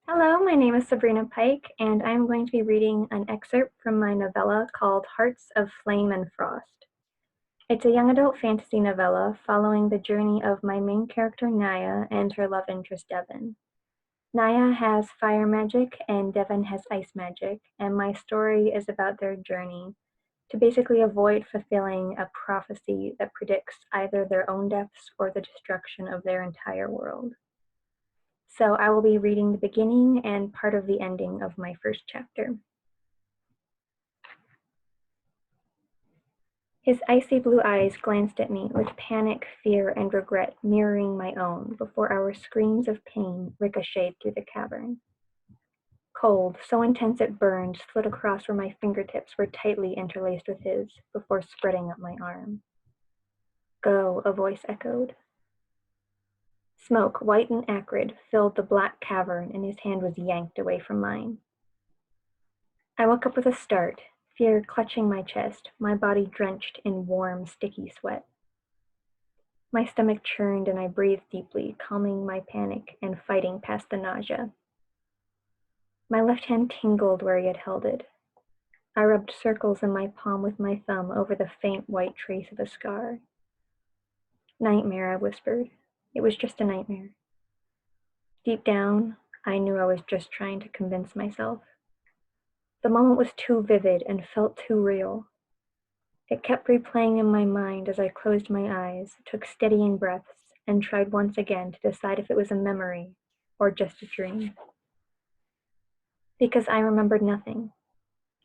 Hello, my name is Sabrina Pike, and I'm going to be reading an excerpt from my novella called Hearts of Flame and Frost. It's a young adult fantasy novella following the journey of my main character Naya and her love interest Devon. Naya has fire magic and Devon has ice magic, and my story is about their journey to basically avoid fulfilling a prophecy that predicts either their own deaths or the destruction of their entire world. So I will be reading the beginning and part of the ending of my first chapter. His icy blue eyes glanced at me with panic, fear, and regret mirroring my own before our screams of pain ricocheted through the cavern. Cold, so intense it burned, slid across where my fingertips were tightly interlaced with his before spreading up my arm. Go, a voice echoed. Smoke, white and acrid, filled the black cavern, and his hand was yanked away from mine. I woke up with a start, fear clutching my chest, my body drenched in warm, sticky sweat. My stomach churned and I breathed deeply, calming my panic and fighting past the nausea. My left hand tingled where he had held it. I rubbed circles in my palm with my thumb over the faint white trace of a scar. Nightmare, I whispered. It was just a nightmare. Deep down, I knew I was just trying to convince myself. The moment was too vivid and felt too real. It kept replaying in my mind as I closed my eyes, took steadying breaths, and tried once again to decide if it was a memory or just a dream. Because I remembered nothing.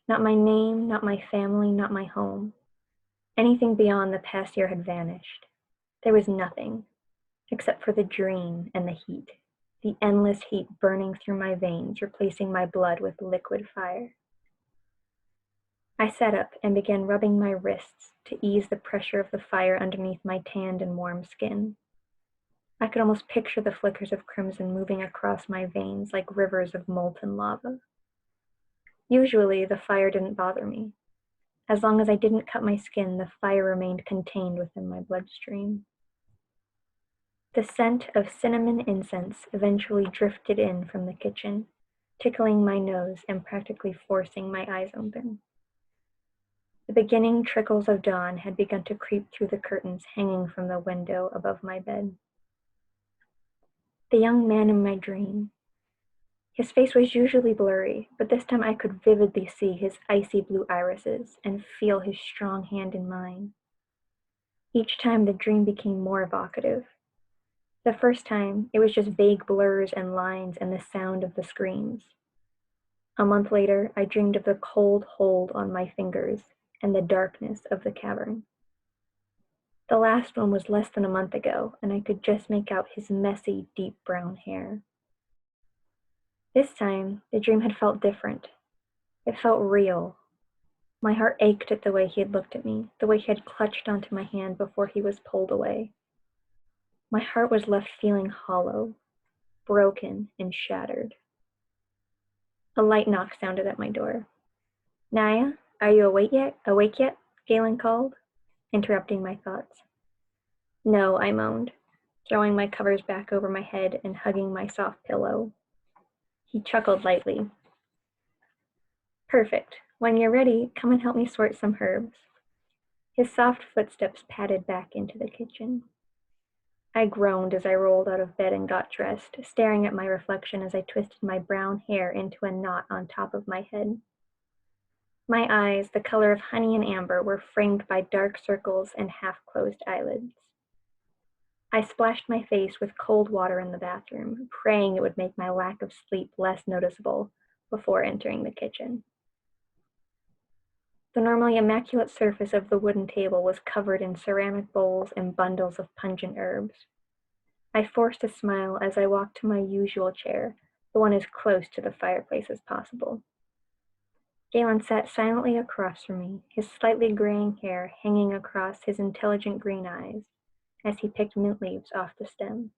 Not my name, not my family, not my home. Anything beyond the past year had vanished. There was nothing, except for the dream and the heat, the endless heat burning through my veins, replacing my blood with liquid fire. I sat up and began rubbing my wrists to ease the pressure of the fire underneath my tanned and warm skin. I could almost picture the flickers of crimson moving across my veins like rivers of molten lava. Usually, the fire didn't bother me. As long as I didn't cut my skin, the fire remained contained within my bloodstream. The scent of cinnamon incense eventually drifted in from the kitchen, tickling my nose and practically forcing my eyes open. The beginning trickles of dawn had begun to creep through the curtains hanging from the window above my bed. The young man in my dream. His face was usually blurry, but this time I could vividly see his icy blue irises and feel his strong hand in mine. Each time the dream became more evocative. The first time, it was just vague blurs and lines and the sound of the screams. A month later, I dreamed of the cold hold on my fingers and the darkness of the cavern. The last one was less than a month ago, and I could just make out his messy, deep brown hair. This time, the dream had felt different. It felt real. My heart ached at the way he had looked at me, the way he had clutched onto my hand before he was pulled away. My heart was left feeling hollow, broken, and shattered. A light knock sounded at my door. Naya, are you awake yet? Galen called, interrupting my thoughts. No, I moaned, throwing my covers back over my head and hugging my soft pillow. He chuckled lightly. Perfect. When you're ready, come and help me sort some herbs. His soft footsteps padded back into the kitchen. I groaned as I rolled out of bed and got dressed, staring at my reflection as I twisted my brown hair into a knot on top of my head. My eyes, the color of honey and amber, were framed by dark circles and half-closed eyelids. I splashed my face with cold water in the bathroom, praying it would make my lack of sleep less noticeable before entering the kitchen. The normally immaculate surface of the wooden table was covered in ceramic bowls and bundles of pungent herbs. I forced a smile as I walked to my usual chair, the one as close to the fireplace as possible. Galen sat silently across from me, his slightly graying hair hanging across his intelligent green eyes as he picked mint leaves off the stem.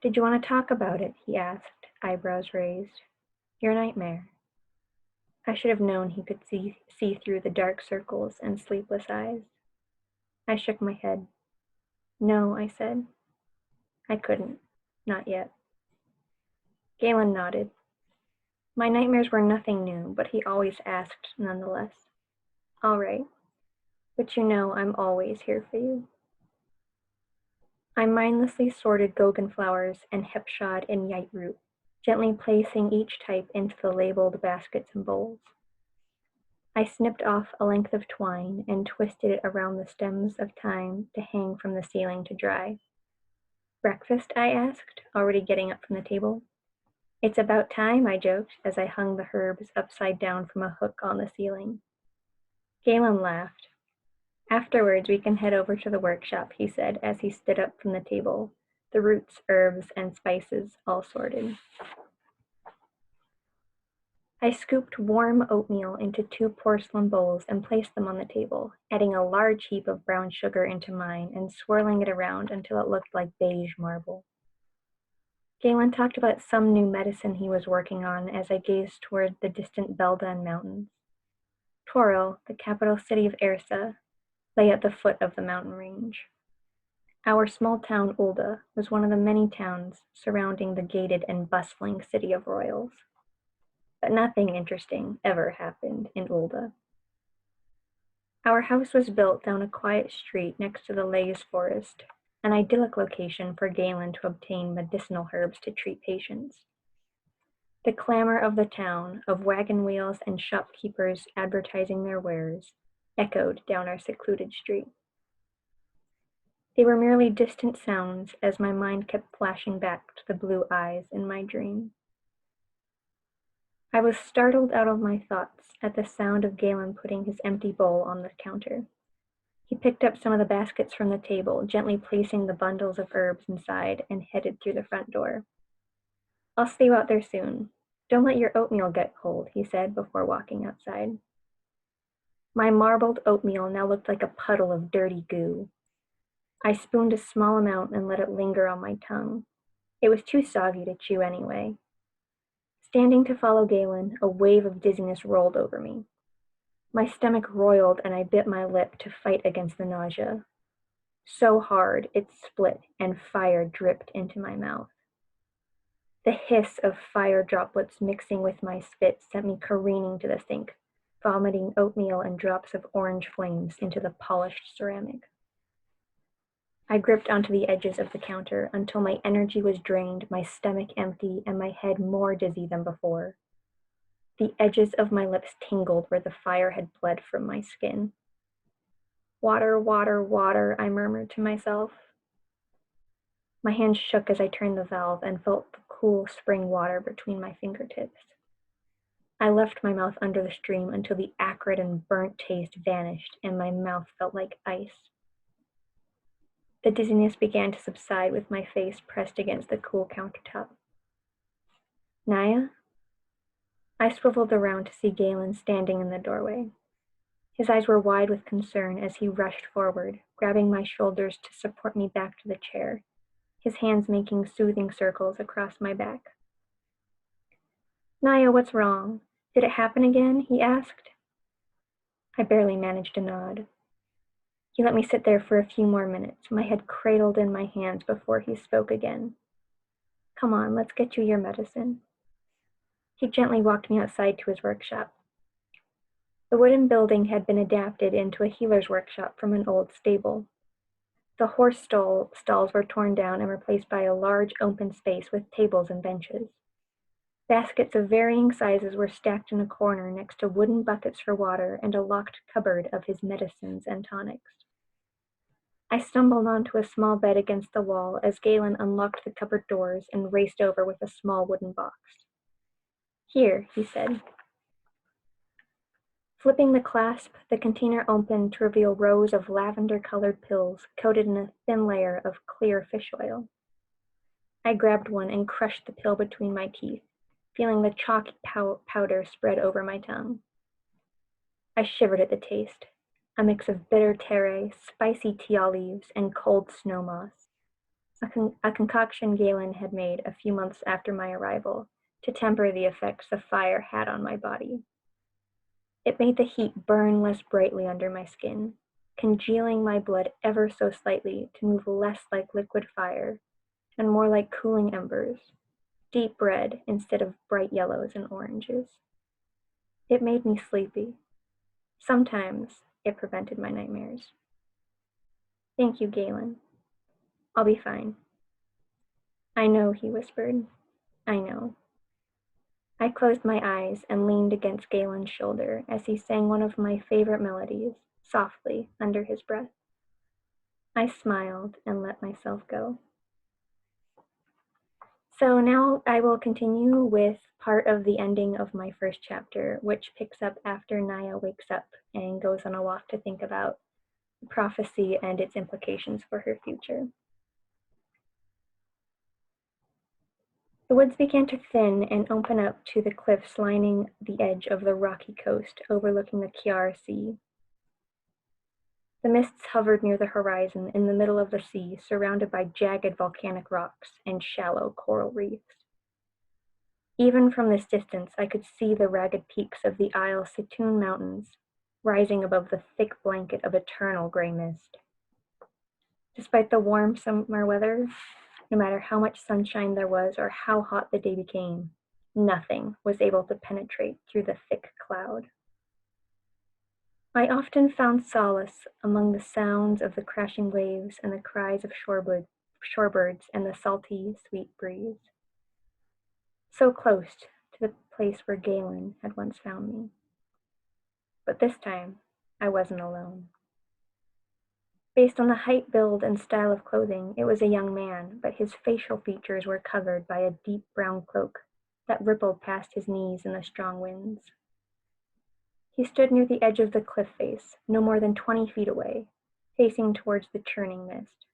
Did you want to talk about it? He asked, eyebrows raised. Your nightmare. I should have known he could see through the dark circles and sleepless eyes. I shook my head. No, I said. I couldn't. Not yet. Galen nodded. My nightmares were nothing new, but he always asked nonetheless. All right, but you know I'm always here for you. I mindlessly sorted Gogan flowers and hepshod and yite root, gently placing each type into the labeled baskets and bowls. I snipped off a length of twine and twisted it around the stems of thyme to hang from the ceiling to dry. Breakfast? I asked, already getting up from the table. It's about time, I joked as I hung the herbs upside down from a hook on the ceiling. Galen laughed. Afterwards, we can head over to the workshop, he said as he stood up from the table, the roots, herbs, and spices all sorted. I scooped warm oatmeal into 2 porcelain bowls and placed them on the table, adding a large heap of brown sugar into mine and swirling it around until it looked like beige marble. Galen talked about some new medicine he was working on as I gazed toward the distant Beldan Mountains. Toril, the capital city of Ersa, lay at the foot of the mountain range. Our small town, Ulda, was one of the many towns surrounding the gated and bustling city of royals. But nothing interesting ever happened in Ulda. Our house was built down a quiet street next to the Lays Forest, an idyllic location for Galen to obtain medicinal herbs to treat patients. The clamor of the town, of wagon wheels and shopkeepers advertising their wares, echoed down our secluded street. They were merely distant sounds as my mind kept flashing back to the blue eyes in my dream. I was startled out of my thoughts at the sound of Galen putting his empty bowl on the counter. He picked up some of the baskets from the table, gently placing the bundles of herbs inside, and headed through the front door. I'll see you out there soon. Don't let your oatmeal get cold, he said before walking outside. My marbled oatmeal now looked like a puddle of dirty goo. I spooned a small amount and let it linger on my tongue. It was too soggy to chew anyway. Standing to follow Galen, a wave of dizziness rolled over me. My stomach roiled and I bit my lip to fight against the nausea. So hard, it split and fire dripped into my mouth. The hiss of fire droplets mixing with my spit sent me careening to the sink, vomiting oatmeal and drops of orange flames into the polished ceramic. I gripped onto the edges of the counter until my energy was drained, my stomach empty, and my head more dizzy than before. The edges of my lips tingled where the fire had bled from my skin. Water, water, water, I murmured to myself. My hands shook as I turned the valve and felt the cool spring water between my fingertips. I left my mouth under the stream until the acrid and burnt taste vanished and my mouth felt like ice. The dizziness began to subside with my face pressed against the cool countertop. Naya? I swiveled around to see Galen standing in the doorway. His eyes were wide with concern as he rushed forward, grabbing my shoulders to support me back to the chair, his hands making soothing circles across my back. Naya, what's wrong? Did it happen again? He asked. I barely managed to nod. He let me sit there for a few more minutes, my head cradled in my hands before he spoke again. Come on, let's get you your medicine. He gently walked me outside to his workshop. The wooden building had been adapted into a healer's workshop from an old stable. The horse stalls were torn down and replaced by a large open space with tables and benches. Baskets of varying sizes were stacked in a corner next to wooden buckets for water and a locked cupboard of his medicines and tonics. I stumbled onto a small bed against the wall as Galen unlocked the cupboard doors and raced over with a small wooden box. Here, he said. Flipping the clasp, the container opened to reveal rows of lavender-colored pills coated in a thin layer of clear fish oil. I grabbed one and crushed the pill between my teeth, feeling the chalky powder spread over my tongue. I shivered at the taste. A mix of bitter terre, spicy tea leaves, and cold snow moss. A concoction Galen had made a few months after my arrival to temper the effects the fire had on my body. It made the heat burn less brightly under my skin, congealing my blood ever so slightly to move less like liquid fire and more like cooling embers. deep red instead of bright yellows and oranges. It made me sleepy. Sometimes it prevented my nightmares. Thank you, Galen. I'll be fine. I know, he whispered. I know. I closed my eyes and leaned against Galen's shoulder as he sang one of my favorite melodies, softly, under his breath. I smiled and let myself go. So now I will continue with part of the ending of my first chapter, which picks up after Naya wakes up and goes on a walk to think about prophecy and its implications for her future. The woods began to thin and open up to the cliffs lining the edge of the rocky coast overlooking the Kiar Sea. The mists hovered near the horizon in the middle of the sea, surrounded by jagged volcanic rocks and shallow coral reefs. Even from this distance, I could see the ragged peaks of the Isle Situn Mountains rising above the thick blanket of eternal gray mist. Despite the warm summer weather, no matter how much sunshine there was or how hot the day became, nothing was able to penetrate through the thick cloud. I often found solace among the sounds of the crashing waves and the cries of shorebirds and the salty, sweet breeze. So close to the place where Galen had once found me. But this time, I wasn't alone. Based on the height, build, and style of clothing, it was a young man, but his facial features were covered by a deep brown cloak that rippled past his knees in the strong winds. He stood near the edge of the cliff face, no more than 20 feet away, facing towards the churning mist.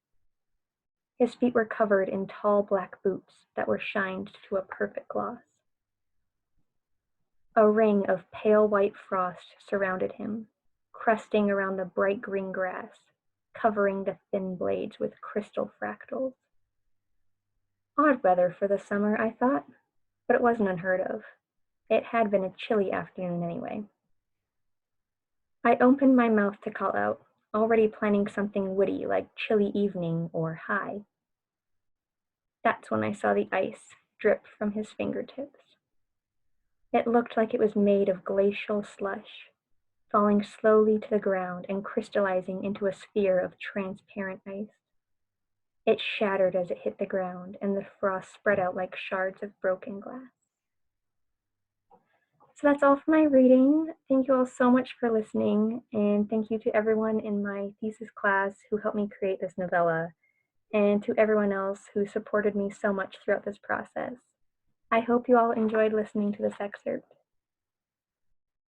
His feet were covered in tall black boots that were shined to a perfect gloss. A ring of pale white frost surrounded him, crusting around the bright green grass, covering the thin blades with crystal fractals. Odd weather for the summer, I thought, but it wasn't unheard of. It had been a chilly afternoon anyway. I opened my mouth to call out, already planning something witty like chilly evening or hi. That's when I saw the ice drip from his fingertips. It looked like it was made of glacial slush, falling slowly to the ground and crystallizing into a sphere of transparent ice. It shattered as it hit the ground, and the frost spread out like shards of broken glass. So that's all for my reading. Thank you all so much for listening, and thank you to everyone in my thesis class who helped me create this novella, and to everyone else who supported me so much throughout this process. I hope you all enjoyed listening to this excerpt.